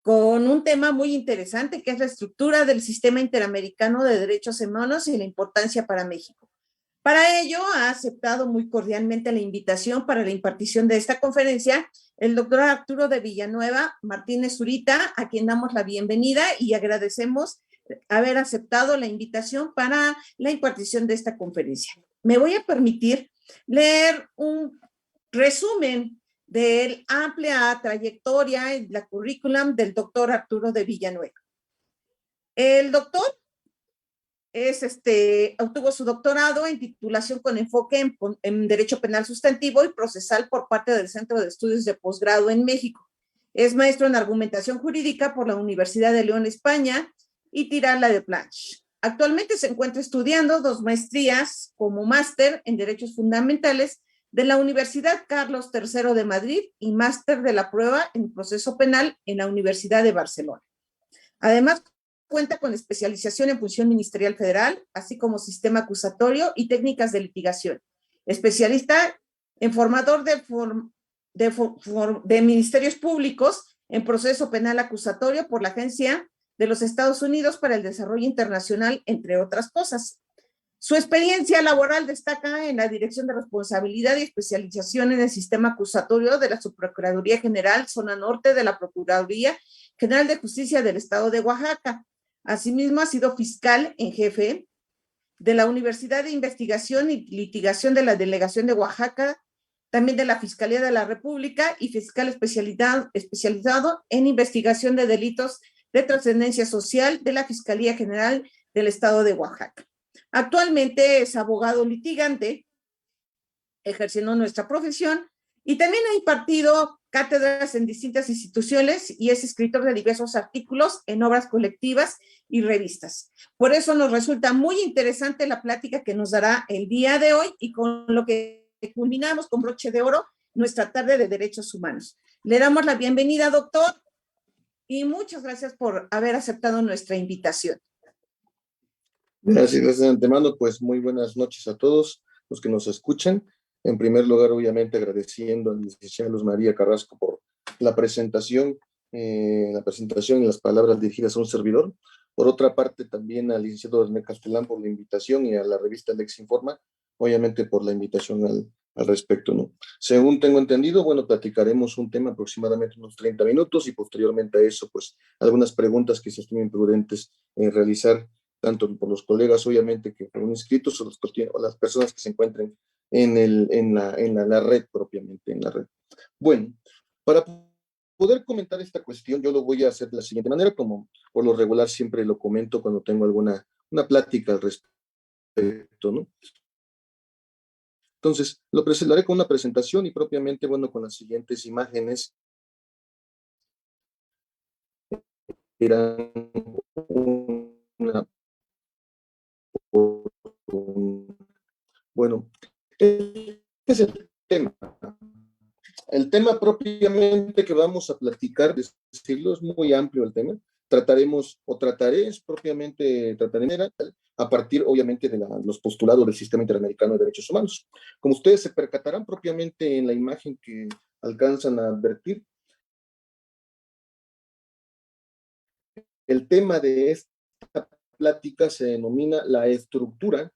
con un tema muy interesante que es la estructura del sistema interamericano de derechos humanos y la importancia para México. Para ello, ha aceptado muy cordialmente la invitación para la impartición de esta conferencia el doctor Arturo de Villanueva Martínez Zurita, a quien damos la bienvenida y agradecemos haber aceptado la invitación para la impartición de esta conferencia. Me voy a permitir leer un resumen de la amplia trayectoria y la currículum del doctor Arturo de Villanueva. El doctor obtuvo su doctorado en titulación con enfoque en Derecho Penal Sustantivo y Procesal por parte del Centro de Estudios de Posgrado en México. Es maestro en Argumentación Jurídica por la Universidad de León, España, y Tirala de Planche. Actualmente se encuentra estudiando 2 maestrías como máster en Derechos Fundamentales de la Universidad Carlos III de Madrid y máster de la prueba en Proceso Penal en la Universidad de Barcelona. Además, cuenta con especialización en función ministerial federal, así como sistema acusatorio y técnicas de litigación. Especialista en formador de ministerios públicos en proceso penal acusatorio por la Agencia de los Estados Unidos para el Desarrollo Internacional, entre otras cosas. Su experiencia laboral destaca en la Dirección de Responsabilidad y Especialización en el Sistema Acusatorio de la Subprocuraduría General Zona Norte de la Procuraduría General de Justicia del Estado de Oaxaca. Asimismo, ha sido fiscal en jefe de la Universidad de Investigación y Litigación de la Delegación de Oaxaca, también de la Fiscalía de la República y fiscal especializado en investigación de delitos de trascendencia social de la Fiscalía General del Estado de Oaxaca. Actualmente es abogado litigante, ejerciendo nuestra profesión, y también ha impartido cátedras en distintas instituciones y es escritor de diversos artículos en obras colectivas y revistas. Por eso nos resulta muy interesante la plática que nos dará el día de hoy y con lo que culminamos con broche de oro nuestra tarde de derechos humanos. Le damos la bienvenida, doctor, y muchas gracias por haber aceptado nuestra invitación. Gracias de antemano, pues muy buenas noches a todos los que nos escuchan. En primer lugar, obviamente agradeciendo a la licenciada Luz María Carrasco por la presentación y las palabras dirigidas a un servidor. Por otra parte, también al licenciado René Castelán por la invitación y a la revista Lex Informa, obviamente por la invitación al respecto, ¿no? Según tengo entendido, bueno, platicaremos un tema aproximadamente unos 30 minutos y posteriormente a eso, pues, algunas preguntas que se estimen prudentes en realizar tanto por los colegas, obviamente, que fueron inscritos o las personas que se encuentren en la red propiamente, en la red. Bueno, para poder comentar esta cuestión, yo lo voy a hacer de la siguiente manera, como por lo regular siempre lo comento cuando tengo una plática al respecto, ¿no? Entonces, lo presentaré con una presentación y propiamente, bueno, con las siguientes imágenes. Eran una... Bueno, este es el tema. El tema propiamente que vamos a platicar, decirlo, es muy amplio el tema. Trataré a partir, obviamente, de los postulados del Sistema Interamericano de Derechos Humanos. Como ustedes se percatarán propiamente en la imagen que alcanzan a advertir, el tema de esta plática se denomina la estructura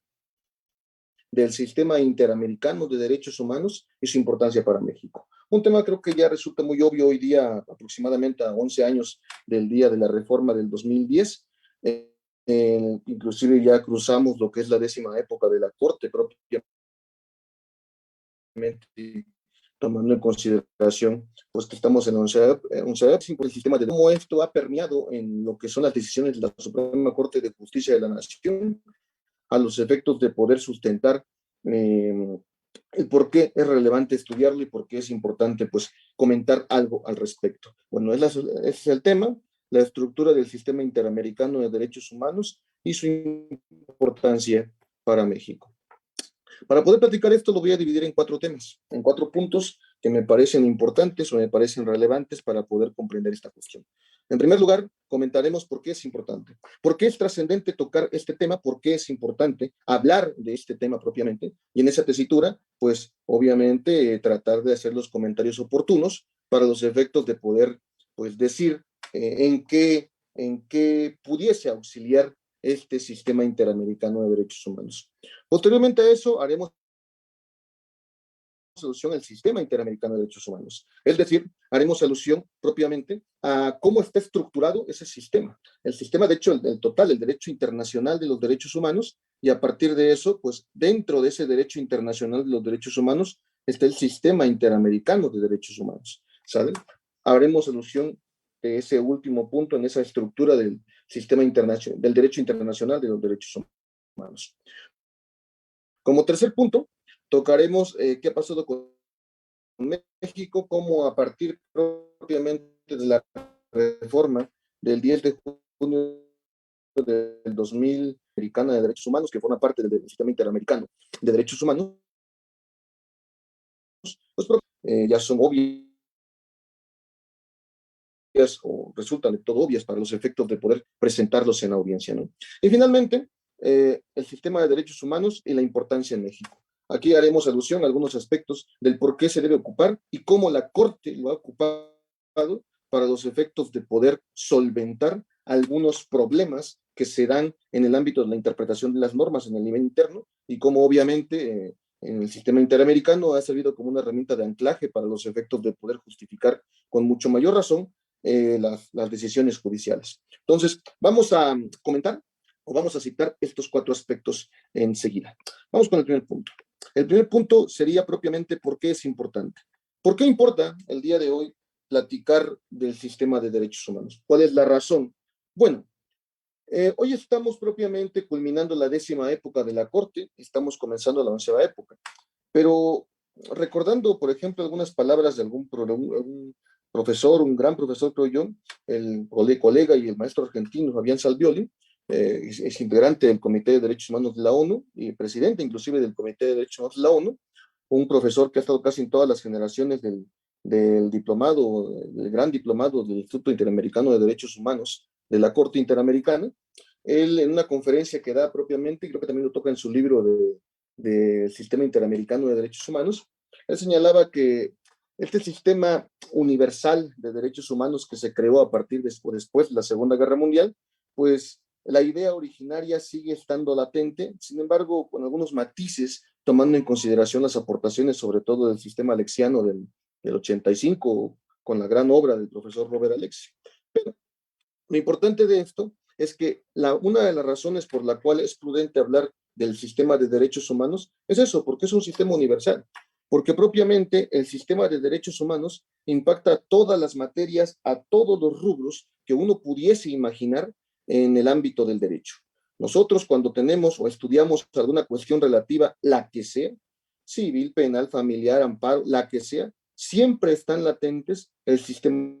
del Sistema Interamericano de Derechos Humanos y su importancia para México. Un tema creo que ya resulta muy obvio hoy día, aproximadamente a 11 años del día de la reforma del 2010. Inclusive ya cruzamos lo que es la 10ª época de la Corte propiamente, tomando en consideración pues que estamos en 11 el sistema de cómo esto ha permeado en lo que son las decisiones de la Suprema Corte de Justicia de la Nación a los efectos de poder sustentar el por qué es relevante estudiarlo y por qué es importante pues comentar algo al respecto. Bueno, ese es el tema, la estructura del Sistema Interamericano de Derechos Humanos y su importancia para México. Para poder platicar esto lo voy a dividir en 4 temas, en 4 puntos que me parecen importantes o me parecen relevantes para poder comprender esta cuestión. En primer lugar, comentaremos por qué es importante. ¿Por qué es trascendente tocar este tema? ¿Por qué es importante hablar de este tema propiamente? Y en esa tesitura, pues, obviamente, tratar de hacer los comentarios oportunos para los efectos de poder, pues, decir en qué pudiese auxiliar este sistema interamericano de derechos humanos. Posteriormente a eso, haremos alusión al sistema interamericano de derechos humanos. Es decir, haremos alusión propiamente a cómo está estructurado ese sistema. El sistema, de hecho, el total, el derecho internacional de los derechos humanos, y a partir de eso, pues dentro de ese derecho internacional de los derechos humanos está el sistema interamericano de derechos humanos. ¿Saben? Haremos alusión de ese último punto en esa estructura del sistema internacional, del derecho internacional de los derechos humanos. Como tercer punto, tocaremos qué ha pasado con México, cómo a partir propiamente de la reforma del 10 de junio del 2000 americana de derechos humanos, que forma parte del sistema interamericano de derechos humanos, pues ya son obvias o resultan de todo obvias para los efectos de poder presentarlos en audiencia, ¿no? Y finalmente, el sistema de derechos humanos y la importancia en México. Aquí haremos alusión a algunos aspectos del por qué se debe ocupar y cómo la Corte lo ha ocupado para los efectos de poder solventar algunos problemas que se dan en el ámbito de la interpretación de las normas en el nivel interno y cómo obviamente en el sistema interamericano ha servido como una herramienta de anclaje para los efectos de poder justificar con mucho mayor razón las decisiones judiciales. Entonces, vamos a comentar o vamos a citar estos 4 aspectos enseguida. Vamos con el primer punto. El primer punto sería propiamente por qué es importante. ¿Por qué importa el día de hoy platicar del sistema de derechos humanos? ¿Cuál es la razón? Bueno, hoy estamos propiamente culminando la 10ª época de la Corte, estamos comenzando la 11ª época, pero recordando, por ejemplo, algunas palabras de algún profesor, un gran profesor, creo yo, el colega y el maestro argentino Fabián Salvioli, es integrante del Comité de Derechos Humanos de la ONU y presidente inclusive del Comité de Derechos Humanos de la ONU, un profesor que ha estado casi en todas las generaciones del diplomado, del gran diplomado del Instituto Interamericano de Derechos Humanos de la Corte Interamericana. Él en una conferencia que da propiamente, y creo que también lo toca en su libro del Sistema Interamericano de Derechos Humanos, él señalaba que este sistema universal de derechos humanos que se creó a partir después de la Segunda Guerra Mundial, pues la idea originaria sigue estando latente, sin embargo, con algunos matices, tomando en consideración las aportaciones, sobre todo del sistema alexiano del 85, con la gran obra del profesor Robert Alexi. Pero lo importante de esto es que una de las razones por la cual es prudente hablar del sistema de derechos humanos es eso, porque es un sistema universal, porque propiamente el sistema de derechos humanos impacta a todas las materias, a todos los rubros que uno pudiese imaginar en el ámbito del derecho. Nosotros cuando tenemos o estudiamos alguna cuestión relativa, la que sea, civil, penal, familiar, amparo, la que sea, siempre están latentes el sistema.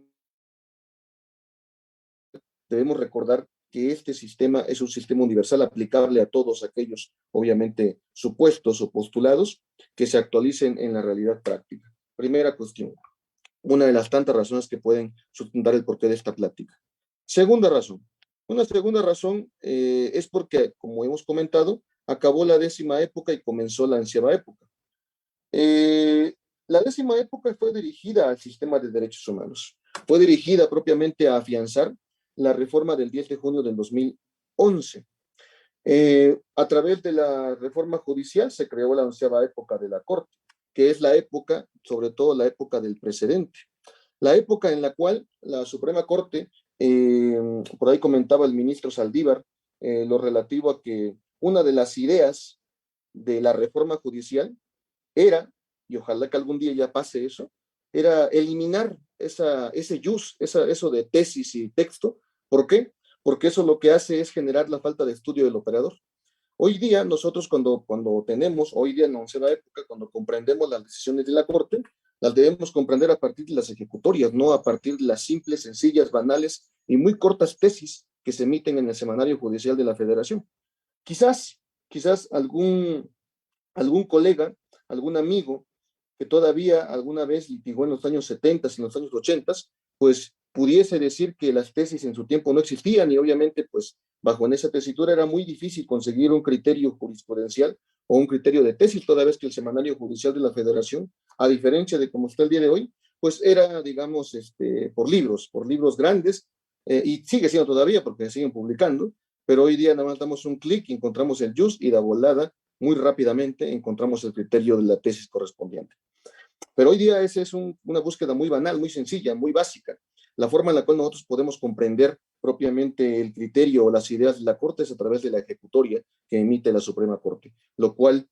Debemos recordar que este sistema es un sistema universal aplicable a todos aquellos, obviamente, supuestos o postulados que se actualicen en la realidad práctica. Primera cuestión, una de las tantas razones que pueden sustentar el porqué de esta plática. Segunda razón, una segunda razón es porque, como hemos comentado, acabó la 10ª época y comenzó la 11ª época. La 10ª época fue dirigida al sistema de derechos humanos, fue dirigida propiamente a afianzar la reforma del 10 de junio del 2011. A través de la reforma judicial se creó la 11ª época de la Corte, que es la época, sobre todo la época del precedente, la época en la cual la Suprema Corte, por ahí comentaba el ministro Saldívar, lo relativo a que una de las ideas de la reforma judicial era, y ojalá que algún día ya pase eso, era eliminar ese jus, eso de tesis y texto. ¿Por qué? Porque eso lo que hace es generar la falta de estudio del operador. Hoy día nosotros cuando tenemos, hoy día en la 11ª época, cuando comprendemos las decisiones de la Corte, las debemos comprender a partir de las ejecutorias, no a partir de las simples, sencillas, banales y muy cortas tesis que se emiten en el Semanario Judicial de la Federación. Quizás algún colega, algún amigo que todavía alguna vez litigó en los años 70 y en los años 80, pues pudiese decir que las tesis en su tiempo no existían y obviamente pues bajo en esa tesitura era muy difícil conseguir un criterio jurisprudencial o un criterio de tesis, toda vez que el Semanario Judicial de la Federación, a diferencia de como está el día de hoy, pues era, digamos, por libros grandes y sigue siendo todavía porque se siguen publicando, pero hoy día nada más damos un clic, encontramos el JUS y de volada, muy rápidamente, encontramos el criterio de la tesis correspondiente. Pero hoy día esa es una búsqueda muy banal, muy sencilla, muy básica. La forma en la cual nosotros podemos comprender propiamente el criterio o las ideas de la Corte es a través de la ejecutoria que emite la Suprema Corte, lo cual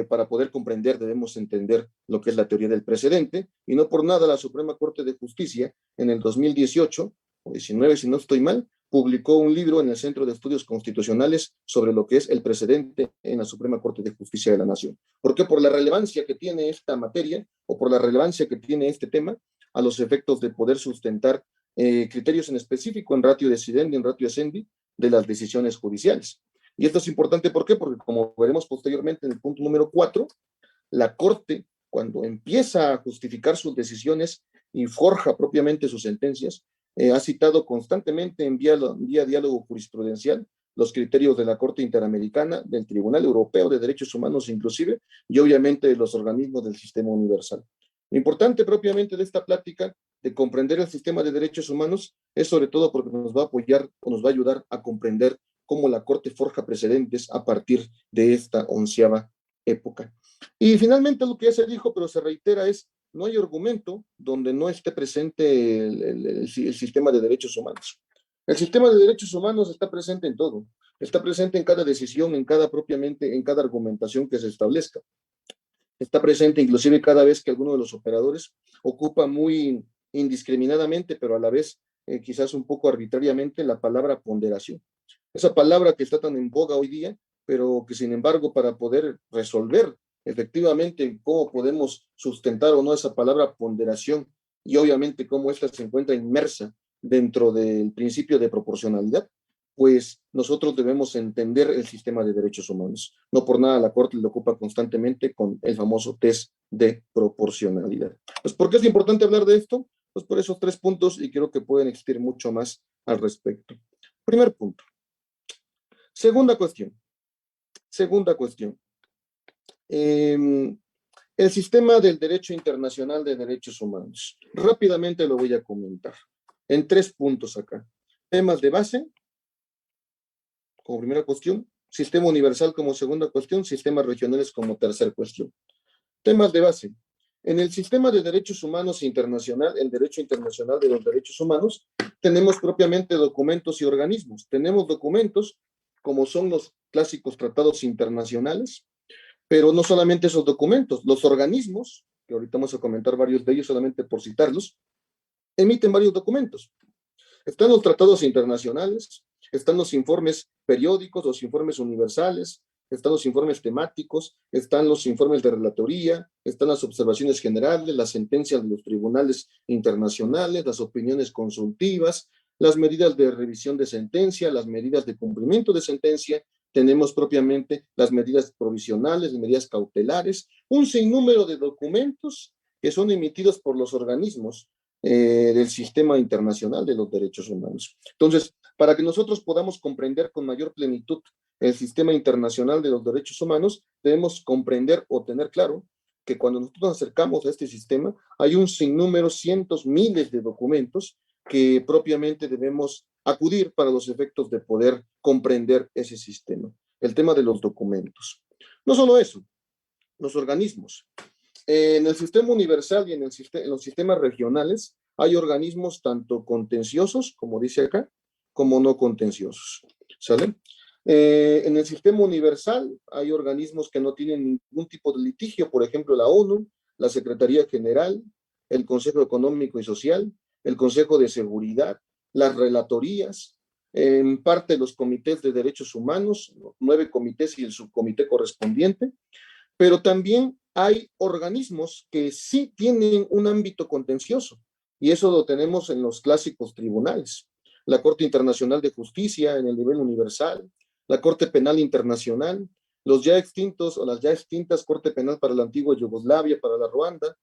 para poder comprender debemos entender lo que es la teoría del precedente, y no por nada la Suprema Corte de Justicia en el 2018 o 19, si no estoy mal, publicó un libro en el Centro de Estudios Constitucionales sobre lo que es el precedente en la Suprema Corte de Justicia de la Nación. ¿Por qué? Por la relevancia que tiene esta materia o por la relevancia que tiene este tema a los efectos de poder sustentar criterios en específico en ratio decidendi, en ratio essendi de las decisiones judiciales. Y esto es importante, ¿por qué? Porque como veremos posteriormente en el punto número 4, la Corte, cuando empieza a justificar sus decisiones y forja propiamente sus sentencias, ha citado constantemente en vía diálogo jurisprudencial los criterios de la Corte Interamericana, del Tribunal Europeo de Derechos Humanos inclusive, y obviamente de los organismos del sistema universal. Lo importante propiamente de esta plática de comprender el sistema de derechos humanos es sobre todo porque nos va a apoyar o nos va a ayudar a comprender cómo la Corte forja precedentes a partir de esta 11ª época. Y finalmente lo que ya se dijo, pero se reitera, es no hay argumento donde no esté presente el sistema de derechos humanos. El sistema de derechos humanos está presente en todo, está presente en cada decisión, en cada argumentación que se establezca. Está presente inclusive cada vez que alguno de los operadores ocupa muy indiscriminadamente, pero a la vez quizás un poco arbitrariamente, la palabra ponderación. Esa palabra que está tan en boga hoy día, pero que sin embargo para poder resolver efectivamente cómo podemos sustentar o no esa palabra ponderación y obviamente cómo ésta se encuentra inmersa dentro del principio de proporcionalidad, pues nosotros debemos entender el sistema de derechos humanos. No por nada la Corte lo ocupa constantemente con el famoso test de proporcionalidad. Pues, ¿por qué es importante hablar de esto? Pues por esos 3 puntos y creo que pueden existir mucho más al respecto. Primer punto. Segunda cuestión. El sistema del derecho internacional de derechos humanos. Rápidamente lo voy a comentar en 3 puntos acá. Temas de base, como primera cuestión, sistema universal como segunda cuestión, sistemas regionales como tercera cuestión. Temas de base. En el sistema de derechos humanos internacional, el derecho internacional de los derechos humanos, tenemos propiamente documentos y organismos. Tenemos documentos como son los clásicos tratados internacionales, pero no solamente esos documentos, los organismos, que ahorita vamos a comentar varios de ellos solamente por citarlos, emiten varios documentos. Están los tratados internacionales, están los informes periódicos, los informes universales, están los informes temáticos, están los informes de relatoría, están las observaciones generales, las sentencias de los tribunales internacionales, las opiniones consultivas, las medidas de revisión de sentencia, las medidas de cumplimiento de sentencia, tenemos propiamente las medidas provisionales, las medidas cautelares, un sinnúmero de documentos que son emitidos por los organismos del sistema internacional de los derechos humanos. Entonces, para que nosotros podamos comprender con mayor plenitud el sistema internacional de los derechos humanos, debemos comprender o tener claro que cuando nosotros nos acercamos a este sistema, hay un sinnúmero, cientos, miles de documentos que propiamente debemos acudir para los efectos de poder comprender ese sistema. El tema de los documentos. No solo eso, los organismos. En el sistema universal y en los sistemas regionales hay organismos tanto contenciosos, como dice acá, como no contenciosos. ¿Sale? En el sistema universal hay organismos que no tienen ningún tipo de litigio, por ejemplo la ONU, la Secretaría General, el Consejo Económico y Social, el Consejo de Seguridad, las relatorías, en parte los comités de derechos humanos, 9 comités y el subcomité correspondiente, pero también hay organismos que sí tienen un ámbito contencioso, y eso lo tenemos en los clásicos tribunales. La Corte Internacional de Justicia en el nivel universal, la Corte Penal Internacional, los ya extintos o las ya extintas Corte Penal para la antigua Yugoslavia, para la Ruanda,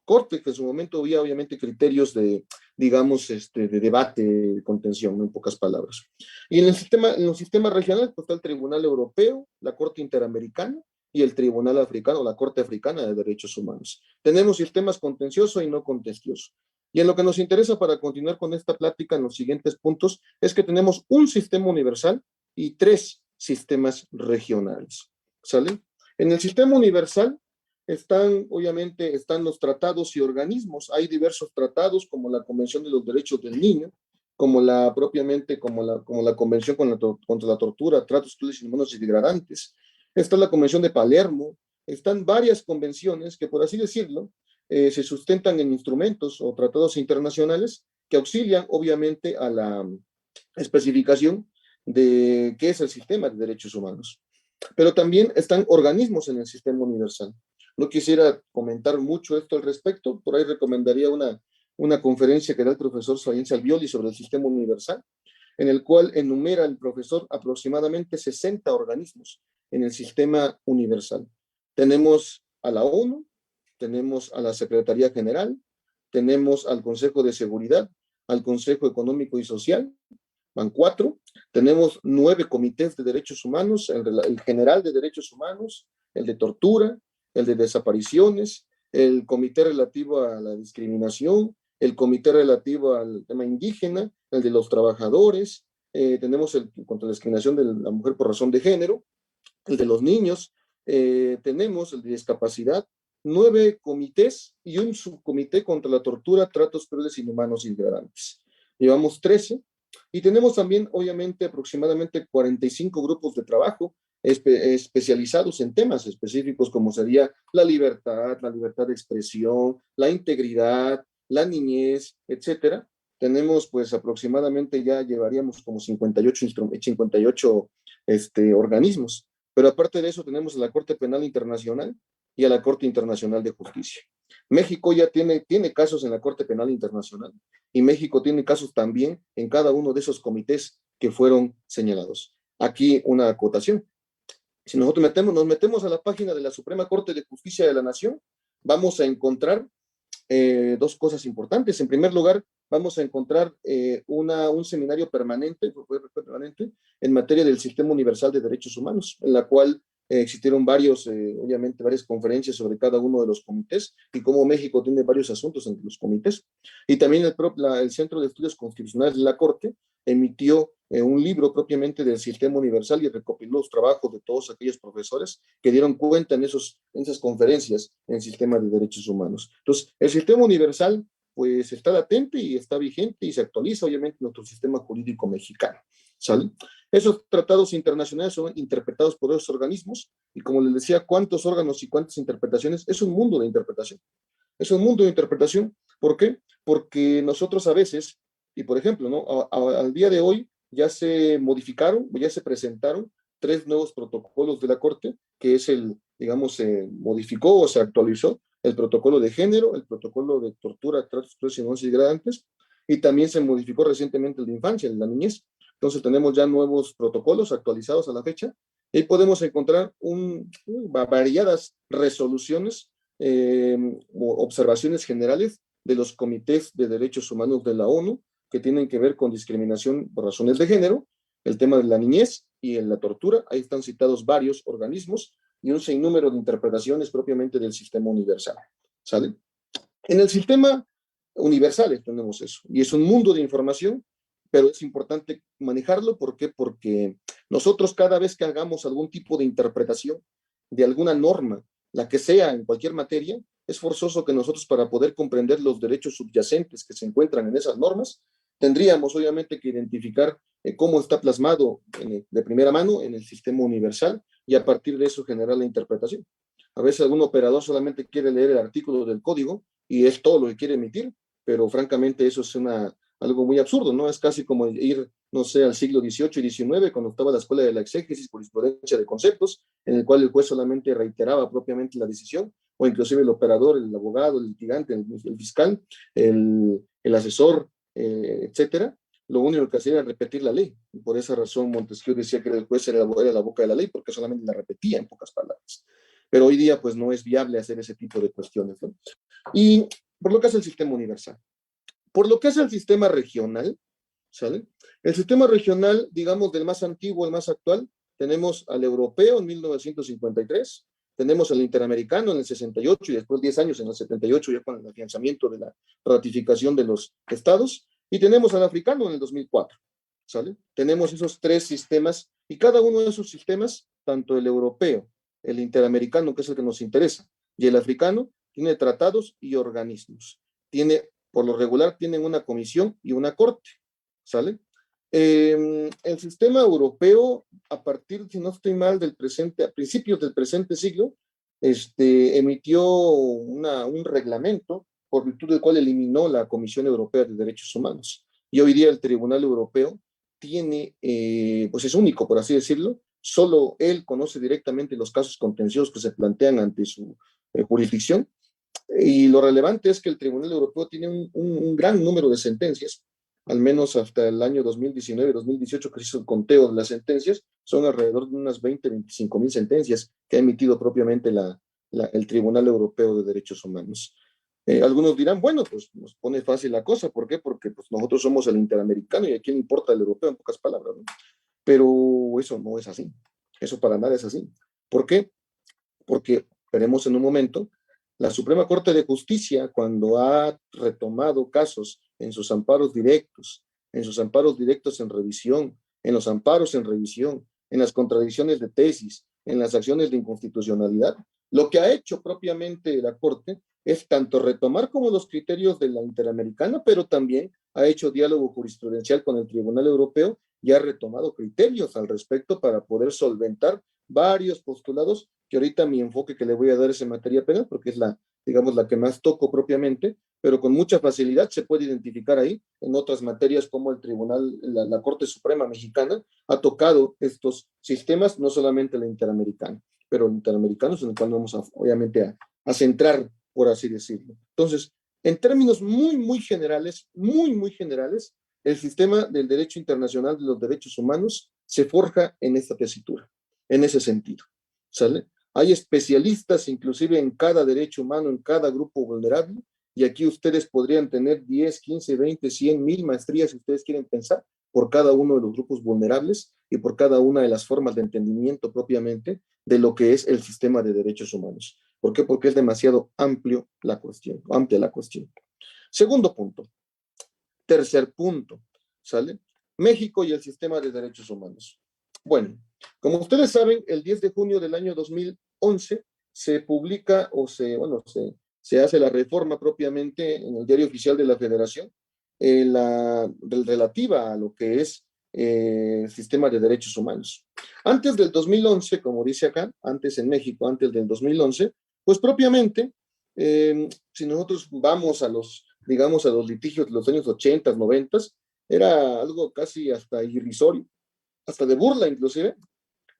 Corte que en su momento había obviamente criterios de, digamos, de debate, de contención, en pocas palabras. Y en los sistemas regionales pues, está el Tribunal Europeo, la Corte Interamericana, y el Tribunal Africano, la Corte Africana de Derechos Humanos. Tenemos sistemas contencioso y no contencioso. Y en lo que nos interesa para continuar con esta plática en los siguientes puntos es que tenemos un sistema universal y 3 sistemas regionales, ¿sale? En el sistema universal obviamente, están los tratados y organismos. Hay diversos tratados como la Convención de los Derechos del Niño, como la Convención contra la Tortura, Tratos Crueles, Inhumanos y Degradantes. Está la Convención de Palermo. Están varias convenciones que, por así decirlo, se sustentan en instrumentos o tratados internacionales que auxilian, obviamente, a la especificación de qué es el sistema de derechos humanos. Pero también están organismos en el sistema universal. No quisiera comentar mucho esto al respecto, por ahí recomendaría una conferencia que da el profesor Sayense Albioli sobre el sistema universal, en el cual enumera el profesor aproximadamente 60 organismos en el sistema universal. Tenemos a la ONU, tenemos a la Secretaría General, tenemos al Consejo de Seguridad, al Consejo Económico y Social, van 4, tenemos 9 comités de derechos humanos, el general de derechos humanos, el de tortura, el de desapariciones, el comité relativo a la discriminación, el comité relativo al tema indígena, el de los trabajadores, tenemos el contra la discriminación de la mujer por razón de género, el de los niños, tenemos el de discapacidad, 9 comités y un subcomité contra la tortura, tratos crueles, inhumanos y degradantes. Llevamos 13 y tenemos también, obviamente, aproximadamente 45 grupos de trabajo especializados en temas específicos como sería la libertad de expresión, la integridad, la niñez, etcétera. Tenemos pues aproximadamente, ya llevaríamos como 58 organismos, pero aparte de eso tenemos a la Corte Penal Internacional y a la Corte Internacional de Justicia. México ya tiene casos en la Corte Penal Internacional y México tiene casos también en cada uno de esos comités que fueron señalados. Aquí una acotación. Si nosotros nos metemos a la página de la Suprema Corte de Justicia de la Nación, vamos a encontrar 2 cosas importantes. En primer lugar, vamos a encontrar un seminario permanente en materia del Sistema Universal de Derechos Humanos, en la cual existieron obviamente varias conferencias sobre cada uno de los comités y cómo México tiene varios asuntos entre los comités. Y también el Centro de Estudios Constitucionales de la Corte emitió un libro propiamente del Sistema Universal y recopiló los trabajos de todos aquellos profesores que dieron cuenta en esas conferencias en el sistema de derechos humanos. Entonces, el Sistema Universal pues está latente y está vigente y se actualiza obviamente en nuestro sistema jurídico mexicano, ¿sale? Esos tratados internacionales son interpretados por esos organismos y como les decía, cuántos órganos y cuántas interpretaciones, es un mundo de interpretación. Es un mundo de interpretación. ¿Por qué? Porque nosotros a veces, y por ejemplo, ¿no? Al día de hoy ya se modificaron, ya se presentaron 3 nuevos protocolos de la Corte, que es se modificó o se actualizó el protocolo de género, el protocolo de tortura, tratos crueles, inhumanos y degradantes, y también se modificó recientemente el de infancia, el de la niñez. Entonces tenemos ya nuevos protocolos actualizados a la fecha, y ahí podemos encontrar variadas resoluciones o observaciones generales de los comités de derechos humanos de la ONU, que tienen que ver con discriminación por razones de género, el tema de la niñez y en la tortura. Ahí están citados varios organismos y un sinnúmero de interpretaciones propiamente del sistema universal, ¿sale? En el sistema universal tenemos eso, y es un mundo de información, pero es importante manejarlo. ¿Por qué? Porque nosotros cada vez que hagamos algún tipo de interpretación de alguna norma, la que sea en cualquier materia, es forzoso que nosotros, para poder comprender los derechos subyacentes que se encuentran en esas normas, tendríamos obviamente que identificar cómo está plasmado de primera mano en el sistema universal y a partir de eso generar la interpretación. A veces algún operador solamente quiere leer el artículo del código y es todo lo que quiere emitir, pero francamente eso es algo muy absurdo, ¿no? Es casi como ir, no sé, al siglo XVIII y XIX, cuando estaba la escuela de la exégesis, jurisprudencia de conceptos, en el cual el juez solamente reiteraba propiamente la decisión, o inclusive el operador, el abogado, el litigante, el fiscal, el asesor, etcétera, lo único que hacía era repetir la ley. Y por esa razón Montesquieu decía que el juez era la boca de la ley, porque solamente la repetía en pocas palabras. Pero hoy día pues no es viable hacer ese tipo de cuestiones, ¿no? Y por lo que hace el sistema universal. Por lo que hace el sistema regional, ¿sale? El sistema regional, digamos, del más antiguo al más actual, tenemos al europeo en 1953, Tenemos el interamericano en el 68 y después 10 años en el 78 ya con el afianzamiento de la ratificación de los estados, y tenemos al africano en el 2004, ¿sale? Tenemos esos tres sistemas y cada uno de esos sistemas, tanto el europeo, el interamericano, que es el que nos interesa, y el africano, tiene tratados y organismos. Por lo regular, tienen una comisión y una corte, ¿sale? El sistema europeo, a partir, si no estoy mal, a principios del presente siglo, emitió un reglamento por virtud del cual eliminó la Comisión Europea de Derechos Humanos. Y hoy día el Tribunal Europeo tiene, pues es único, por así decirlo, solo él conoce directamente los casos contenciosos que se plantean ante su jurisdicción. Y lo relevante es que el Tribunal Europeo tiene un gran número de sentencias, al menos hasta el año 2019-2018, que se hizo el conteo de las sentencias, son alrededor de unas 20-25 mil sentencias que ha emitido propiamente el Tribunal Europeo de Derechos Humanos. Algunos dirán, bueno, pues nos pone fácil la cosa. ¿Por qué? Porque pues, nosotros somos el interamericano y a quién importa el europeo, en pocas palabras, ¿no? Pero eso no es así. Eso para nada es así. ¿Por qué? Porque veremos en un momento, la Suprema Corte de Justicia, cuando ha retomado casos en sus amparos directos, en revisión, en los amparos en revisión, en las contradicciones de tesis, en las acciones de inconstitucionalidad, lo que ha hecho propiamente la Corte es tanto retomar como los criterios de la Interamericana, pero también ha hecho diálogo jurisprudencial con el Tribunal Europeo y ha retomado criterios al respecto para poder solventar varios postulados que ahorita mi enfoque que le voy a dar es en materia penal, porque es digamos, la que más toco propiamente, pero con mucha facilidad se puede identificar ahí en otras materias como el Tribunal, la Corte Suprema Mexicana ha tocado estos sistemas, no solamente la Interamericana, pero el Interamericano es en el cual vamos obviamente a centrar, por así decirlo. Entonces, en términos muy generales, muy generales, el sistema del derecho internacional de los derechos humanos se forja en esta tesitura, en ese sentido, ¿sale? Hay especialistas inclusive en cada derecho humano, en cada grupo vulnerable, y aquí ustedes podrían tener 10, 15, 20, 100, 1000 maestrías si ustedes quieren pensar por cada uno de los grupos vulnerables y por cada una de las formas de entendimiento propiamente de lo que es el sistema de derechos humanos. ¿Por qué? Porque es demasiado amplia la cuestión. Segundo punto. Tercer punto, ¿sale? México y el sistema de derechos humanos. Bueno, como ustedes saben, el 10 de junio del año 2011 se publica se hace la reforma propiamente en el Diario Oficial de la Federación, relativa a lo que es el sistema de derechos humanos. Antes del 2011, como dice acá, antes en México, antes del 2011, pues propiamente, si nosotros vamos digamos, a los litigios de los años 80, 90, era algo casi hasta irrisorio, hasta de burla inclusive,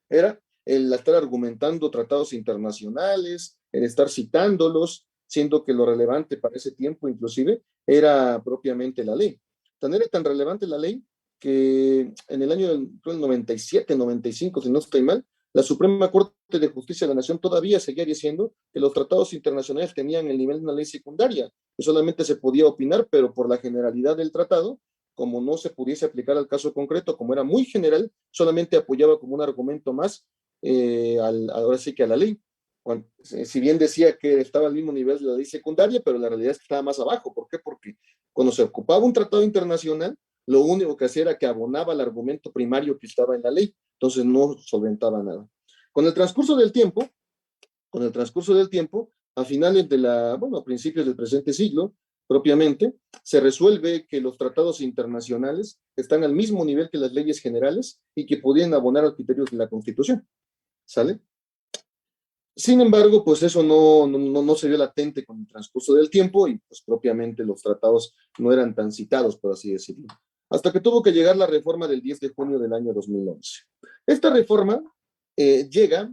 era el estar argumentando tratados internacionales, el estar citándolos, siendo que lo relevante para ese tiempo inclusive era propiamente la ley. Era tan relevante la ley que en el año del 97, 95, si no estoy mal, la Suprema Corte de Justicia de la Nación todavía seguía diciendo que los tratados internacionales tenían el nivel de una ley secundaria, que solamente se podía opinar, pero por la generalidad del tratado, como no se pudiese aplicar al caso concreto, como era muy general, solamente apoyaba como un argumento más, ahora sí que a la ley. Si bien decía que estaba al mismo nivel de la ley secundaria, pero la realidad es que estaba más abajo. ¿Por qué? Porque cuando se ocupaba un tratado internacional, lo único que hacía era que abonaba el argumento primario que estaba en la ley, entonces no solventaba nada. Con el transcurso del tiempo, a finales a principios del presente siglo, propiamente, se resuelve que los tratados internacionales están al mismo nivel que las leyes generales y que podían abonar a los criterios de la Constitución. ¿Sale? Sin embargo, pues eso no se vio latente con el transcurso del tiempo y pues propiamente los tratados no eran tan citados, por así decirlo. Hasta que tuvo que llegar la reforma del 10 de junio del año 2011. Esta reforma llega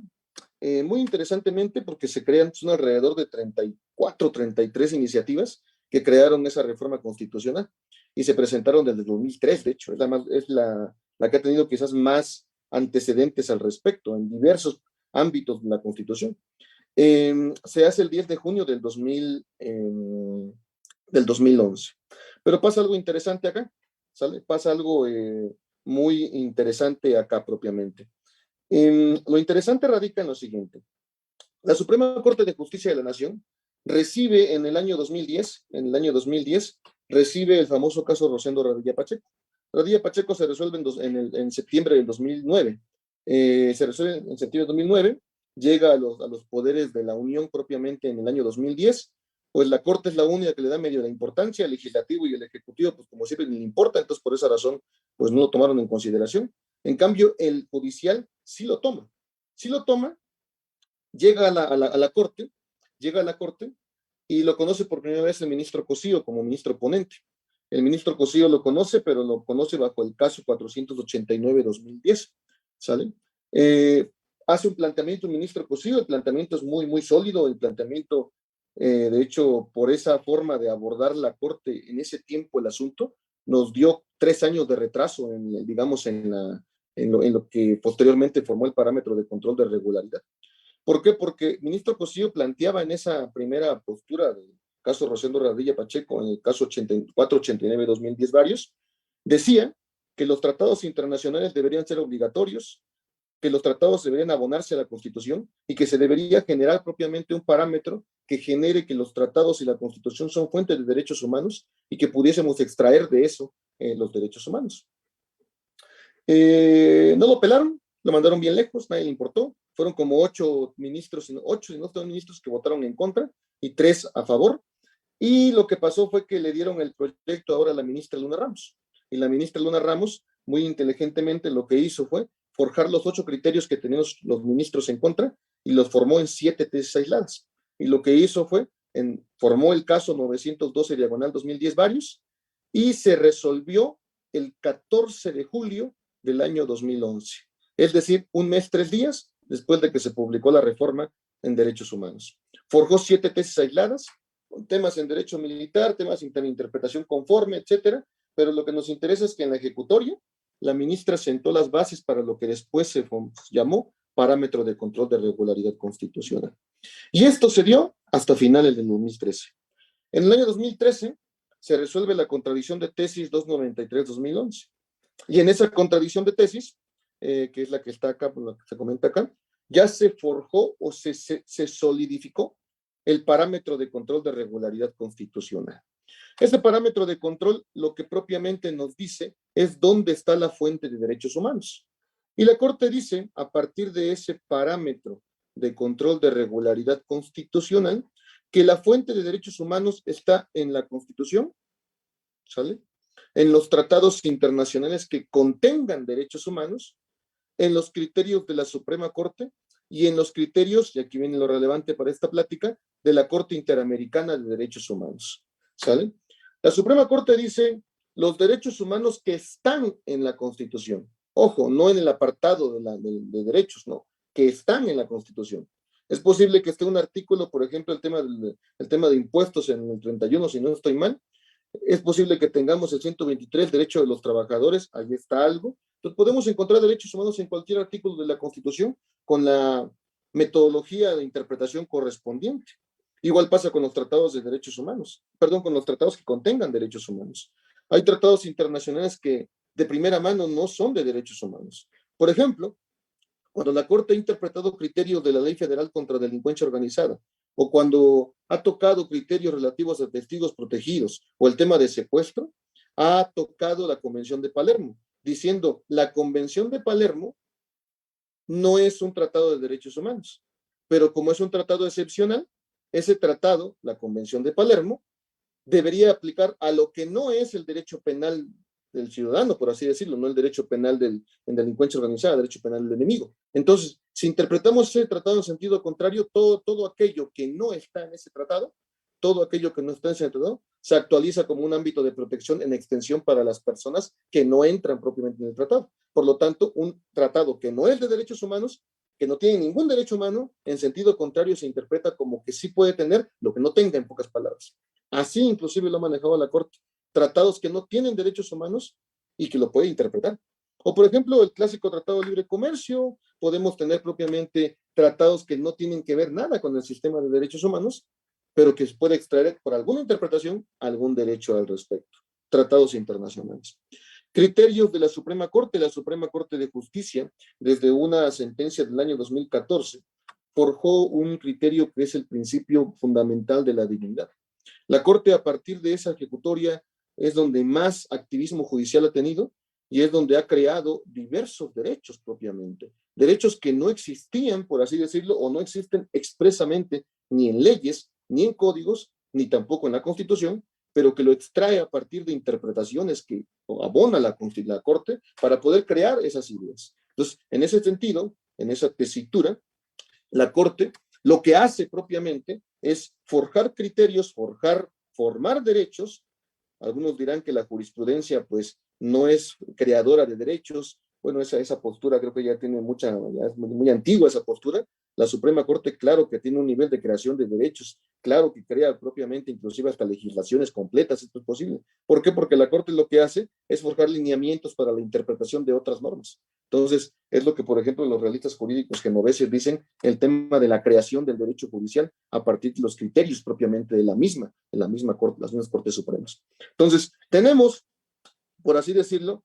muy interesantemente porque son alrededor de 34, 33 iniciativas que crearon esa reforma constitucional y se presentaron desde el 2003, de hecho, es la que ha tenido quizás más antecedentes al respecto en diversos ámbitos de la Constitución. Se hace el 10 de junio del 2011. Pero pasa algo interesante acá, ¿sale? Pasa algo muy interesante acá propiamente. Lo interesante radica en lo siguiente. La Suprema Corte de Justicia de la Nación recibe en el año 2010, recibe el famoso caso Rosendo Radilla Pacheco. Radilla Pacheco se resuelve en septiembre del 2009. Se resuelve en septiembre del 2009, llega a los poderes de la Unión propiamente en el año 2010, pues la Corte es la única que le da medio la importancia, el Legislativo y el Ejecutivo, pues como siempre ni le importa, entonces por esa razón, pues no lo tomaron en consideración. En cambio, el judicial sí lo toma, llega a la Corte y lo conoce por primera vez el ministro Cosío como ministro ponente. El ministro Cosío lo conoce, pero lo conoce bajo el caso 489-2010, ¿sale? Hace un planteamiento el ministro Cosío, el planteamiento es muy, muy sólido, el planteamiento, de hecho, por esa forma de abordar la Corte en ese tiempo el asunto, nos dio 3 años de retraso, digamos, en lo que posteriormente formó el parámetro de control de regularidad. ¿Por qué? Porque el ministro Cosío planteaba en esa primera postura del caso Rosendo Radilla Pacheco, en el caso 489-2010 varios, decía que los tratados internacionales deberían ser obligatorios, que los tratados deberían abonarse a la Constitución y que se debería generar propiamente un parámetro que genere que los tratados y la Constitución son fuentes de derechos humanos y que pudiésemos extraer de eso los derechos humanos. No lo pelaron, lo mandaron bien lejos, nadie le importó. Fueron como 8 ministros, 8 y no 9 ministros que votaron en contra y 3 a favor. Y lo que pasó fue que le dieron el proyecto ahora a la ministra Luna Ramos. Y la ministra Luna Ramos, muy inteligentemente, lo que hizo fue forjar los 8 criterios que teníamos los ministros en contra y los formó en 7 tesis aisladas. Y lo que hizo fue, formó el caso 912/2010 varios y se resolvió el 14 de julio del año 2011. Es decir, 1 mes, 3 días después de que se publicó la reforma en derechos humanos. Forjó 7 tesis aisladas, con temas en derecho militar, temas de interpretación conforme, etcétera, pero lo que nos interesa es que en la ejecutoria la ministra sentó las bases para lo que después se llamó parámetro de control de regularidad constitucional. Y esto se dio hasta finales del 2013. En el año 2013 se resuelve la contradicción de tesis 293-2011. Y en esa contradicción de tesis, que es la que está acá, la que se comenta acá, ya se forjó o se solidificó el parámetro de control de regularidad constitucional. Ese parámetro de control lo que propiamente nos dice es dónde está la fuente de derechos humanos. Y la Corte dice, a partir de ese parámetro de control de regularidad constitucional, que la fuente de derechos humanos está en la Constitución, ¿sale? En los tratados internacionales que contengan derechos humanos, en los criterios de la Suprema Corte y en los criterios, y aquí viene lo relevante para esta plática, de la Corte Interamericana de Derechos Humanos, ¿sale? La Suprema Corte dice los derechos humanos que están en la Constitución. Ojo, no en el apartado de derechos, no, que están en la Constitución. Es posible que esté un artículo, por ejemplo, el tema de impuestos en el 31, si no estoy mal. Es posible que tengamos el 123, derecho de los trabajadores, ahí está algo. Entonces podemos encontrar derechos humanos en cualquier artículo de la Constitución con la metodología de interpretación correspondiente. Igual pasa con los tratados de derechos humanos, perdón, con los tratados que contengan derechos humanos. Hay tratados internacionales que de primera mano no son de derechos humanos. Por ejemplo, cuando la Corte ha interpretado criterios de la Ley Federal contra Delincuencia Organizada, o cuando ha tocado criterios relativos a testigos protegidos, o el tema de secuestro, ha tocado la Convención de Palermo, diciendo la Convención de Palermo no es un tratado de derechos humanos, pero como es un tratado excepcional, ese tratado, la Convención de Palermo, debería aplicar a lo que no es el derecho penal del ciudadano, por así decirlo, no el derecho penal en delincuencia organizada, el derecho penal del enemigo. Entonces, si interpretamos ese tratado en sentido contrario, todo aquello que no está en ese tratado, todo aquello que no está en ese tratado, se actualiza como un ámbito de protección en extensión para las personas que no entran propiamente en el tratado. Por lo tanto, un tratado que no es de derechos humanos, que no tiene ningún derecho humano, en sentido contrario se interpreta como que sí puede tener lo que no tenga, en pocas palabras. Así inclusive lo ha manejado la Corte. Tratados que no tienen derechos humanos y que lo puede interpretar. O por ejemplo, el clásico Tratado de Libre Comercio, podemos tener propiamente tratados que no tienen que ver nada con el sistema de derechos humanos, pero que se puede extraer por alguna interpretación algún derecho al respecto. Tratados internacionales. Criterios de la Suprema Corte de Justicia, desde una sentencia del año 2014, forjó un criterio que es el principio fundamental de la dignidad. La Corte, a partir de esa ejecutoria, es donde más activismo judicial ha tenido y es donde ha creado diversos derechos propiamente. Derechos que no existían, por así decirlo, o no existen expresamente ni en leyes, ni en códigos, ni tampoco en la Constitución, pero que lo extrae a partir de interpretaciones que abona la Corte para poder crear esas ideas. Entonces, en ese sentido, en esa tesitura, la Corte lo que hace propiamente es forjar criterios, formar derechos. Algunos dirán que la jurisprudencia pues no es creadora de derechos. Bueno, esa postura creo que ya tiene ya es muy antigua esa postura. La Suprema Corte, claro que tiene un nivel de creación de derechos, claro que crea propiamente inclusive hasta legislaciones completas, esto es posible. ¿Por qué? Porque la Corte lo que hace es forjar lineamientos para la interpretación de otras normas. Entonces, es lo que, por ejemplo, los realistas jurídicos genoveses dicen, el tema de la creación del derecho judicial a partir de los criterios propiamente de la misma Corte, las mismas Cortes Supremas. Entonces, tenemos, por así decirlo,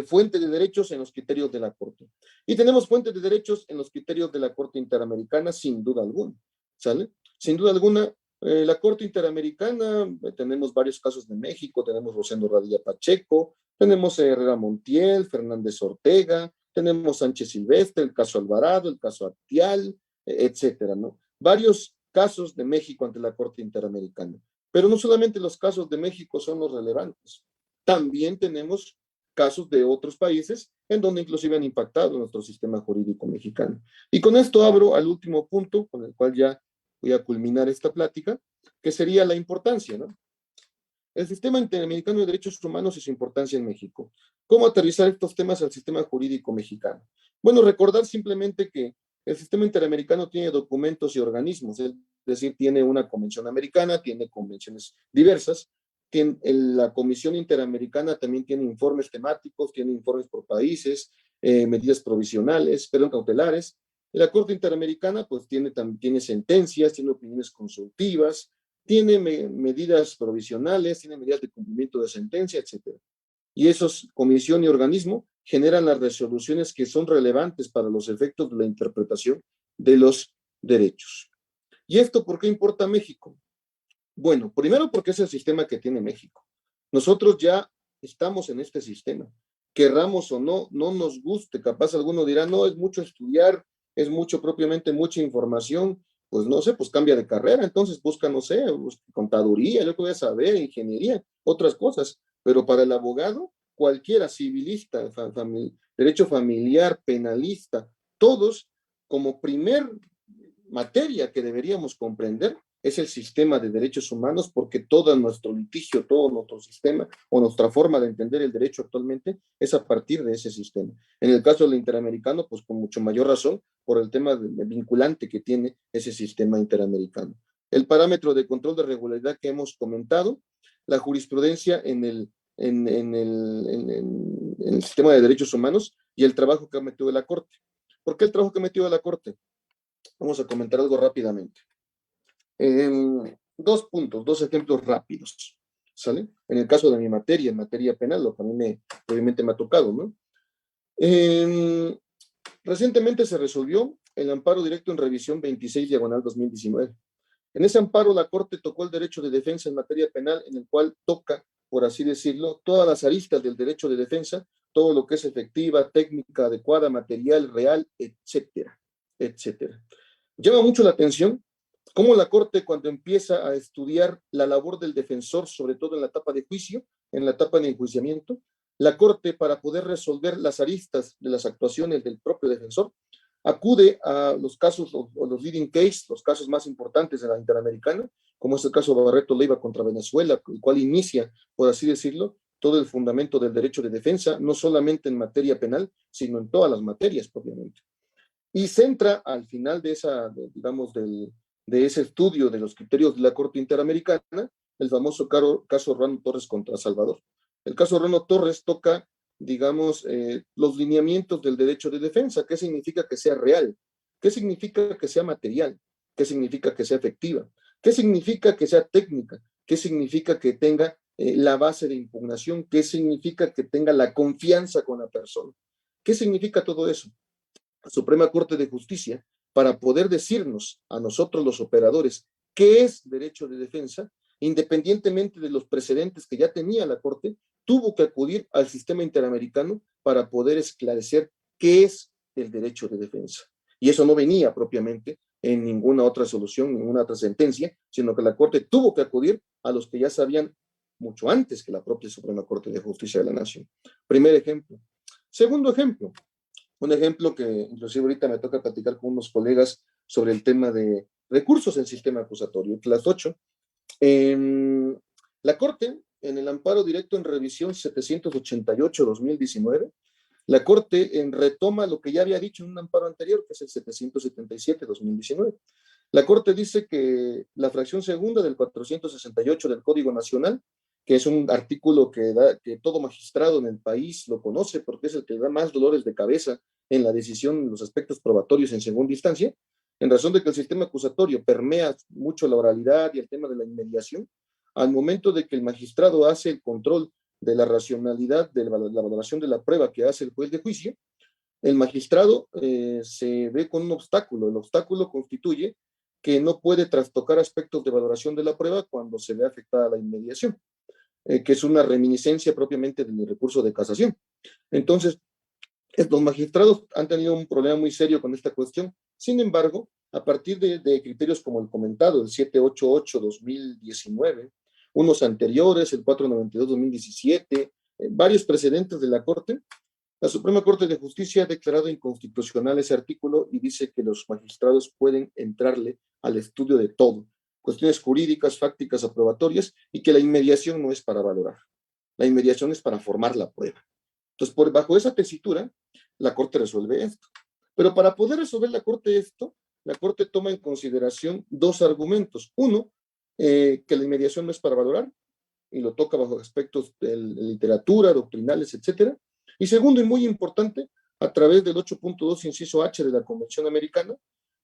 fuente de derechos en los criterios de la Corte. Y tenemos fuentes de derechos en los criterios de la Corte Interamericana, sin duda alguna, ¿sale? Sin duda alguna, la Corte Interamericana, tenemos varios casos de México, tenemos Rosendo Radilla Pacheco, tenemos Herrera Montiel, Fernández Ortega, tenemos Sánchez Silvestre, el caso Alvarado, el caso Actial, etcétera, ¿no? Varios casos de México ante la Corte Interamericana. Pero no solamente los casos de México son los relevantes, también tenemos casos de otros países en donde inclusive han impactado nuestro sistema jurídico mexicano. Y con esto abro al último punto, con el cual ya voy a culminar esta plática, que sería la importancia, ¿no? El sistema interamericano de derechos humanos y su importancia en México. ¿Cómo aterrizar estos temas al sistema jurídico mexicano? Bueno, recordar simplemente que el sistema interamericano tiene documentos y organismos, es decir, tiene una convención americana, tiene convenciones diversas, la Comisión Interamericana también tiene informes temáticos, tiene informes por países, medidas provisionales, perdón, cautelares. La Corte Interamericana pues tiene sentencias, tiene opiniones consultivas, tiene medidas provisionales, tiene medidas de cumplimiento de sentencia, etc. Y esos, comisión y organismo, generan las resoluciones que son relevantes para los efectos de la interpretación de los derechos. ¿Y esto por qué importa México? Bueno, primero porque es el sistema que tiene México. Nosotros ya estamos en este sistema. Querramos o no, no nos guste. Capaz alguno dirá, no, es mucho estudiar, es mucho propiamente mucha información. Pues no sé, pues cambia de carrera. Entonces busca, no sé, contaduría, yo que voy a saber, ingeniería, otras cosas. Pero para el abogado, cualquiera, civilista, derecho familiar, penalista, todos como primer materia que deberíamos comprender es el sistema de derechos humanos, porque todo nuestro litigio, todo nuestro sistema o nuestra forma de entender el derecho actualmente es a partir de ese sistema. En el caso del interamericano, pues con mucho mayor razón, por el tema vinculante que tiene ese sistema interamericano. El parámetro de control de regularidad que hemos comentado, la jurisprudencia en el sistema de derechos humanos y el trabajo que ha metido la Corte. ¿Por qué el trabajo que ha metido la Corte? Vamos a comentar algo rápidamente. Dos puntos, dos ejemplos rápidos, ¿sale? En el caso de mi materia, en materia penal, lo que a mí obviamente me ha tocado, ¿no? Recientemente se resolvió el amparo directo en revisión 26/2019. En ese amparo la Corte tocó el derecho de defensa en materia penal, en el cual toca, por así decirlo, todas las aristas del derecho de defensa, todo lo que es efectiva, técnica adecuada, material, real, etcétera, etcétera. Llama mucho la atención cómo la Corte, cuando empieza a estudiar la labor del defensor, sobre todo en la etapa de juicio, en la etapa de enjuiciamiento, la Corte, para poder resolver las aristas de las actuaciones del propio defensor, acude a los casos o los leading case, los casos más importantes de la Interamericana, como es el caso Barreto Leiva contra Venezuela, el cual inicia, por así decirlo, todo el fundamento del derecho de defensa, no solamente en materia penal, sino en todas las materias propiamente. Y centra al final de ese estudio de los criterios de la Corte Interamericana, el famoso caso Rano Torres contra Salvador. El caso Rano Torres toca, digamos, los lineamientos del derecho de defensa. ¿Qué significa que sea real? ¿Qué significa que sea material? ¿Qué significa que sea efectiva? ¿Qué significa que sea técnica? ¿Qué significa que tenga la base de impugnación? ¿Qué significa que tenga la confianza con la persona? ¿Qué significa todo eso? La Suprema Corte de Justicia para poder decirnos a nosotros los operadores qué es derecho de defensa, independientemente de los precedentes que ya tenía la Corte, tuvo que acudir al sistema interamericano para poder esclarecer qué es el derecho de defensa. Y eso no venía propiamente en ninguna otra solución, ninguna otra sentencia, sino que la Corte tuvo que acudir a los que ya sabían mucho antes que la propia Suprema Corte de Justicia de la Nación. Primer ejemplo. Segundo ejemplo, un ejemplo que inclusive ahorita me toca platicar con unos colegas sobre el tema de recursos en sistema acusatorio, clase 8. La Corte, en el amparo directo en revisión 788-2019, la Corte retoma lo que ya había dicho en un amparo anterior, que es el 777-2019. La Corte dice que la fracción segunda del 468 del Código Nacional, que es un artículo que todo magistrado en el país lo conoce porque es el que da más dolores de cabeza en la decisión, en los aspectos probatorios en segunda instancia, en razón de que el sistema acusatorio permea mucho la oralidad y el tema de la inmediación, al momento de que el magistrado hace el control de la racionalidad de la valoración de la prueba que hace el juez de juicio, el magistrado se ve con un obstáculo. El obstáculo constituye que no puede trastocar aspectos de valoración de la prueba cuando se ve afectada la inmediación, que es una reminiscencia propiamente del recurso de casación. Entonces, los magistrados han tenido un problema muy serio con esta cuestión. Sin embargo, a partir de criterios como el comentado, el 788-2019, unos anteriores, el 492-2017, varios precedentes de la Corte, la Suprema Corte de Justicia ha declarado inconstitucional ese artículo y dice que los magistrados pueden entrarle al estudio de todo, cuestiones jurídicas, fácticas, aprobatorias, y que la inmediación no es para valorar. La inmediación es para formar la prueba. Entonces, bajo esa tesitura, la Corte resuelve esto. Pero para poder resolver la Corte esto, la Corte toma en consideración dos argumentos. Uno, que la inmediación no es para valorar, y lo toca bajo aspectos de literatura, doctrinales, etcétera. Y segundo, y muy importante, a través del 8.2 inciso H de la Convención Americana,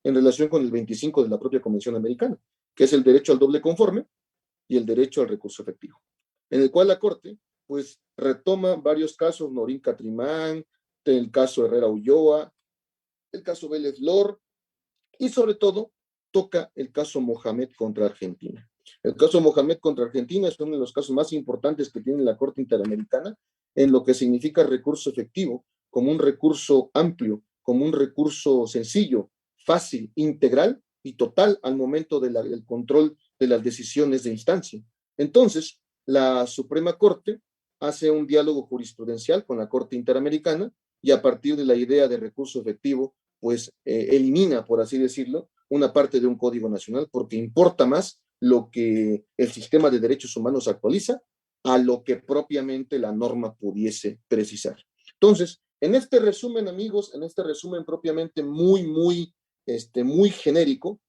en relación con el 25 de la propia Convención Americana, que es el derecho al doble conforme y el derecho al recurso efectivo, en el cual la Corte, pues, retoma varios casos, Norín Catrimán, el caso Herrera Ulloa, el caso Vélez Lor, y sobre todo toca el caso Mohamed contra Argentina. El caso Mohamed contra Argentina es uno de los casos más importantes que tiene la Corte Interamericana en lo que significa recurso efectivo, como un recurso amplio, como un recurso sencillo, fácil, integral y total al momento del control de las decisiones de instancia. Entonces, la Suprema Corte hace un diálogo jurisprudencial con la Corte Interamericana y a partir de la idea de recurso efectivo, pues elimina, por así decirlo, una parte de un código nacional porque importa más lo que el sistema de derechos humanos actualiza a lo que propiamente la norma pudiese precisar. Entonces, en este resumen, amigos, en este resumen propiamente muy genérico,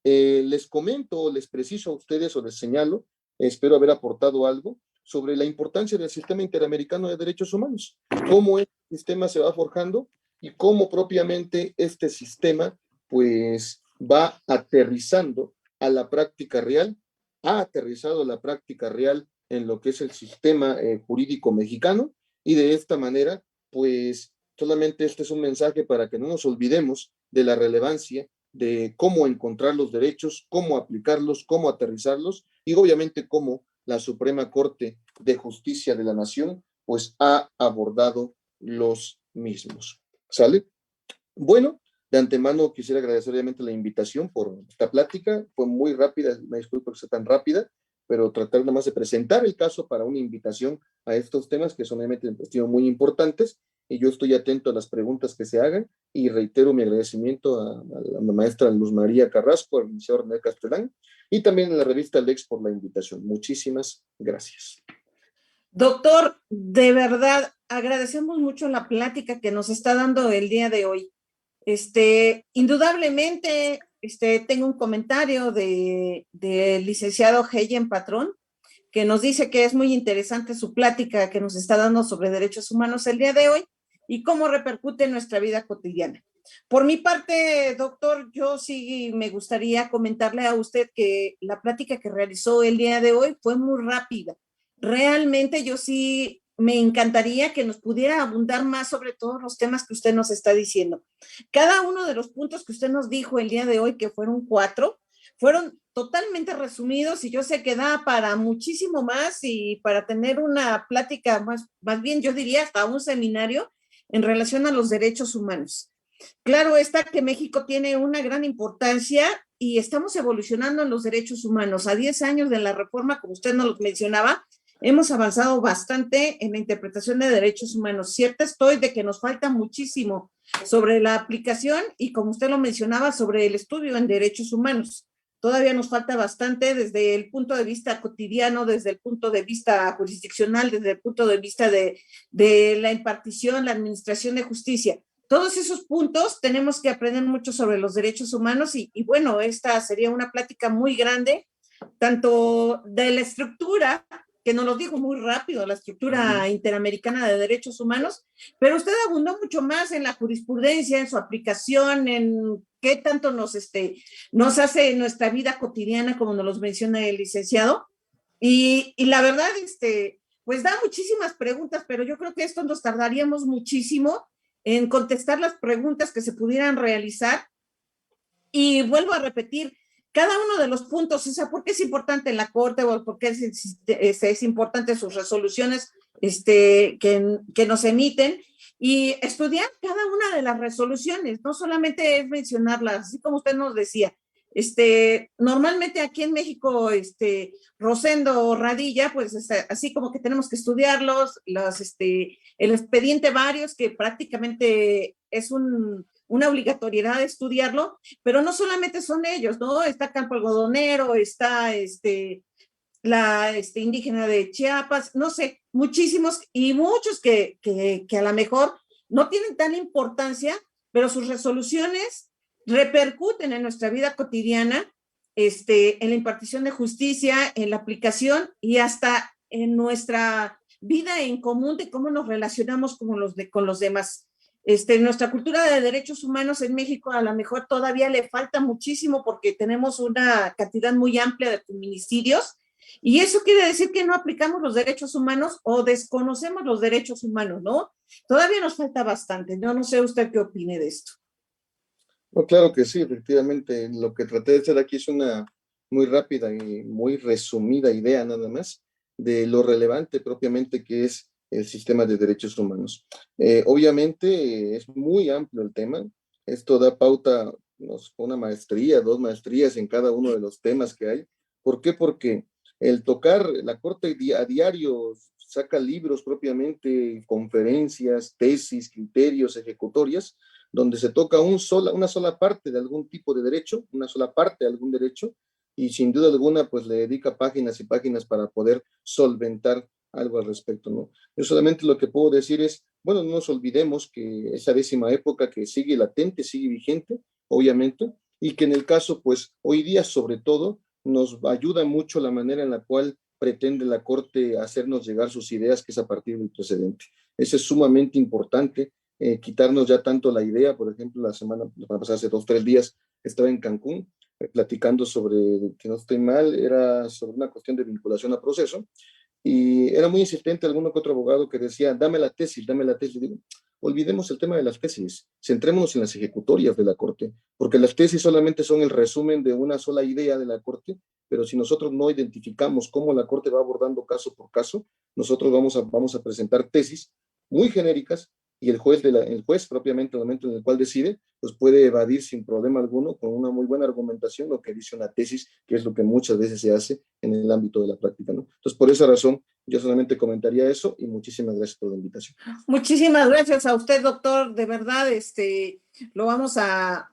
les comento, les preciso a ustedes o les señalo, espero haber aportado algo sobre la importancia del sistema interamericano de derechos humanos, cómo este sistema se va forjando y cómo propiamente este sistema pues va aterrizando a la práctica real, ha aterrizado la práctica real en lo que es el sistema jurídico mexicano y de esta manera pues solamente este es un mensaje para que no nos olvidemos de la relevancia de cómo encontrar los derechos, cómo aplicarlos, cómo aterrizarlos y obviamente cómo la Suprema Corte de Justicia de la Nación pues ha abordado los mismos. ¿Sale? Bueno, de antemano quisiera agradecer obviamente la invitación por esta plática, fue muy rápida, me disculpo que sea tan rápida, pero tratar nada más de presentar el caso para una invitación a estos temas que son obviamente muy importantes y yo estoy atento a las preguntas que se hagan y reitero mi agradecimiento a la maestra Luz María Carrasco, al licenciado René Castellán y también a la revista Lex por la invitación. Muchísimas gracias. Doctor, de verdad, agradecemos mucho la plática que nos está dando el día de hoy. Indudablemente, tengo un comentario del licenciado Heyen Patrón, que nos dice que es muy interesante su plática que nos está dando sobre derechos humanos el día de hoy y cómo repercute en nuestra vida cotidiana. Por mi parte, doctor, yo sí me gustaría comentarle a usted que la plática que realizó el día de hoy fue muy rápida. Realmente yo sí me encantaría que nos pudiera abundar más sobre todos los temas que usted nos está diciendo. Cada uno de los puntos que usted nos dijo el día de hoy, que fueron 4, fueron totalmente resumidos y yo sé que da para muchísimo más y para tener una plática más bien yo diría hasta un seminario en relación a los derechos humanos. Claro está que México tiene una gran importancia y estamos evolucionando en los derechos humanos. A 10 años de la reforma, como usted nos mencionaba, hemos avanzado bastante en la interpretación de derechos humanos. Cierta estoy de que nos falta muchísimo sobre la aplicación y, como usted lo mencionaba, sobre el estudio en derechos humanos. Todavía nos falta bastante desde el punto de vista cotidiano, desde el punto de vista jurisdiccional, desde el punto de vista de la impartición, la administración de justicia. Todos esos puntos tenemos que aprender mucho sobre los derechos humanos y bueno, esta sería una plática muy grande, tanto de la estructura, que nos lo dijo muy rápido, la estructura interamericana de derechos humanos, pero usted abundó mucho más en la jurisprudencia, en su aplicación, en qué tanto nos hace en nuestra vida cotidiana, como nos los menciona el licenciado. Y la verdad, pues da muchísimas preguntas, pero yo creo que esto nos tardaríamos muchísimo en contestar las preguntas que se pudieran realizar. Y vuelvo a repetir, cada uno de los puntos, o sea, ¿por qué es importante la Corte o por qué es importante sus resoluciones que nos emiten? Y estudiar cada una de las resoluciones, no solamente es mencionarlas, así como usted nos decía. Normalmente aquí en México, Rosendo Radilla, pues así como que tenemos que estudiarlos, el expediente varios, que prácticamente es una obligatoriedad de estudiarlo, pero no solamente son ellos, ¿no? Está Campo Algodonero, está la indígena de Chiapas, no sé, muchísimos y muchos que a lo mejor no tienen tan importancia, pero sus resoluciones repercuten en nuestra vida cotidiana, en la impartición de justicia, en la aplicación y hasta en nuestra vida en común de cómo nos relacionamos con los demás. Nuestra cultura de derechos humanos en México a lo mejor todavía le falta muchísimo porque tenemos una cantidad muy amplia de feminicidios y eso quiere decir que no aplicamos los derechos humanos o desconocemos los derechos humanos, ¿no? Todavía nos falta bastante. Yo no sé usted qué opine de esto. No, claro que sí, efectivamente. Lo que traté de hacer aquí es una muy rápida y muy resumida idea nada más de lo relevante propiamente que es el sistema de derechos humanos. Obviamente es muy amplio el tema. Esto da pauta una maestría, 2 maestrías en cada uno de los temas que hay. ¿Por qué? Porque el tocar la Corte a diario saca libros propiamente, conferencias, tesis, criterios, ejecutorias, donde se toca una sola parte de algún tipo de derecho, una sola parte de algún derecho, y sin duda alguna, pues le dedica páginas y páginas para poder solventar algo al respecto, ¿no? Yo solamente lo que puedo decir es, bueno, no nos olvidemos que esa 10ª época que sigue latente, sigue vigente, obviamente, y que en el caso, pues, hoy día, sobre todo, nos ayuda mucho la manera en la cual pretende la Corte hacernos llegar sus ideas, que es a partir del precedente. Eso es sumamente importante, quitarnos ya tanto la idea. Por ejemplo, la semana pasada, hace 2 o 3 días, estaba en Cancún platicando sobre, que no estoy mal, era sobre una cuestión de vinculación a proceso, y era muy insistente alguno que otro abogado que decía, dame la tesis, dame la tesis. Digo, olvidemos el tema de las tesis, centrémonos en las ejecutorias de la Corte, porque las tesis solamente son el resumen de una sola idea de la Corte, pero si nosotros no identificamos cómo la Corte va abordando caso por caso, nosotros vamos a presentar tesis muy genéricas y el juez propiamente, en el momento en el cual decide, pues puede evadir sin problema alguno, con una muy buena argumentación, lo que dice una tesis, que es lo que muchas veces se hace en el ámbito de la práctica, ¿no? Entonces, por esa razón, yo solamente comentaría eso y muchísimas gracias por la invitación. Muchísimas gracias a usted, doctor. De verdad, lo vamos a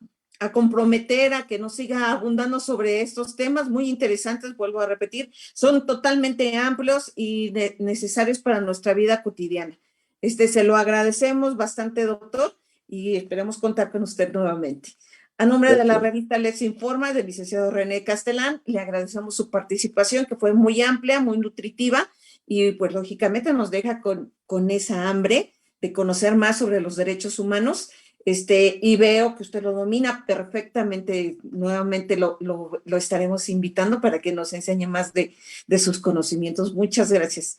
comprometer a que nos siga abundando sobre estos temas muy interesantes, vuelvo a repetir, son totalmente amplios y necesarios para nuestra vida cotidiana. Se lo agradecemos bastante, doctor, y esperemos contar con usted nuevamente. A nombre de la revista Les Informa, del licenciado René Castelán, le agradecemos su participación, que fue muy amplia, muy nutritiva, y pues lógicamente nos deja con esa hambre de conocer más sobre los derechos humanos y veo que usted lo domina perfectamente. Nuevamente lo estaremos invitando para que nos enseñe más de sus conocimientos. Muchas gracias.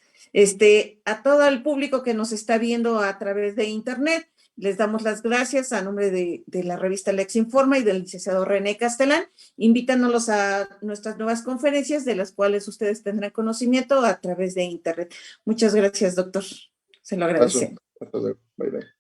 A todo el público que nos está viendo a través de internet, les damos las gracias a nombre de la revista Lex Informa y del licenciado René Castelán, invitándolos a nuestras nuevas conferencias, de las cuales ustedes tendrán conocimiento a través de internet. Muchas gracias, doctor. Se lo agradecemos. Hasta luego. Bye, bye.